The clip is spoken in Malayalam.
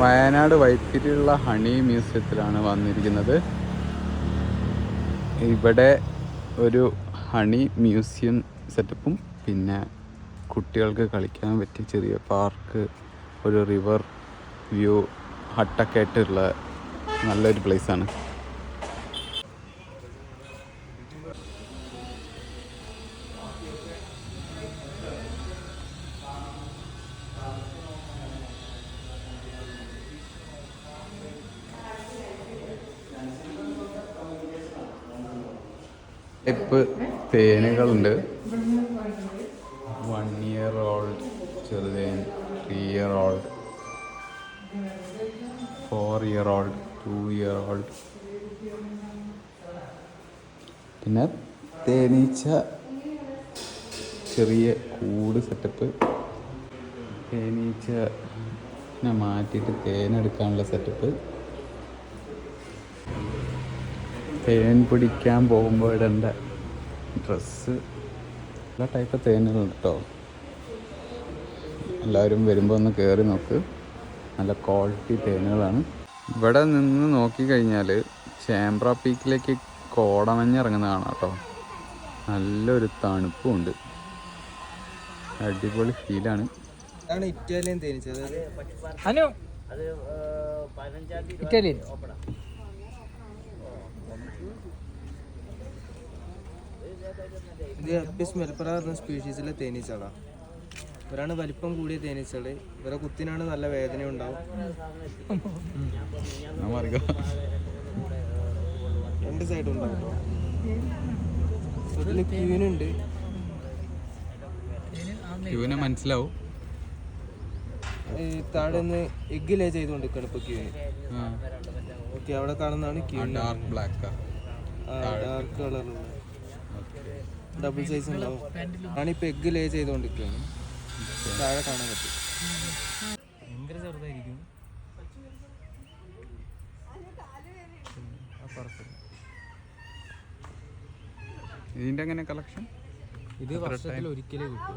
വയനാട് വൈത്തിരിയുള്ള ഹണി മ്യൂസിയത്തിലാണ് വന്നിരിക്കുന്നത്. ഇവിടെ ഒരു ഹണി മ്യൂസിയം സെറ്റപ്പും പിന്നെ കുട്ടികൾക്ക് കളിക്കാൻ പറ്റിയ ചെറിയ പാർക്ക്, ഒരു റിവർ വ്യൂ ഹട്ടൊക്കെ ആയിട്ടുള്ള നല്ലൊരു പ്ലേസാണ്. ടൈപ്പ് തേനുകളുണ്ട്. 1 year old ചെറുതേൻ, 3 year old, 4 year old, 2 year old. പിന്നെ തേനീച്ച ചെറിയ കൂട് സെറ്റപ്പ്, തേനീച്ചനെ മാറ്റിയിട്ട് തേനെടുക്കാനുള്ള സെറ്റപ്പ്, തേൻ പിടിക്കാൻ പോകുമ്പോൾ ഇടേണ്ട ഡ്രസ്സ്, എല്ലാ ടൈപ്പ് തേനുകളുണ്ട് കേട്ടോ. എല്ലാവരും വരുമ്പോൾ ഒന്ന് കയറി നോക്ക്, നല്ല ക്വാളിറ്റി തേനുകളാണ്. ഇവിടെ നിന്ന് നോക്കിക്കഴിഞ്ഞാൽ ചേമ്പ്ര പീക്കിലേക്ക് കോടമഞ്ഞ് ഇറങ്ങുന്ന കാണാം കേട്ടോ. നല്ലൊരു തണുപ്പുമുണ്ട്, അടിപൊളി ഫീലാണ്. ഇറ്റാലിയൻ തേനീച്ച, ഇറ്റാലിയൻ ഇത് അപ്പിസ് മെൽപ്പറ എന്ന സ്പീഷീസിലെ തേനീച്ചകളാണ്. ഇവരാണ് വലിപ്പം കൂടിയ തേനീച്ചകൾ. ഇവരെ കുത്തിനാണ് നല്ല വേദന ഉണ്ടാവും. 2 സൈഡും ഉണ്ടാവും കേട്ടോ. ഇതിൽ ക്യൂനുണ്ട്, ക്യൂവിനെ മനസ്സിലാവും. താഴെ നിന്ന് എഗ് ലേ ചെയ്തുകൊണ്ടിരിക്കുകയാണ് ഇപ്പോൾ ക്യൂന്. ഓക്കെ, അവിടെ കാണുന്നതാണ് ക്യൂൻ. ഡാർക്ക് ബ്ലാക്ക്, ഡാർക്ക് കളറുള്ള ഡബിൾ സൈസ് ഉണ്ടാവും. ആണിപ്പോൾ എഗ് ലേ ചെയ്തുകൊണ്ടിരിക്കുകയാണ്. താഴെ കാണാൻ പറ്റും. ഭയങ്കര ചെറുതായിരിക്കും. ഇതിൻ്റെ എങ്ങനെ കളക്ഷൻ? ഇത് വർഷത്തിൽ ഒരിക്കലേ കിട്ടും.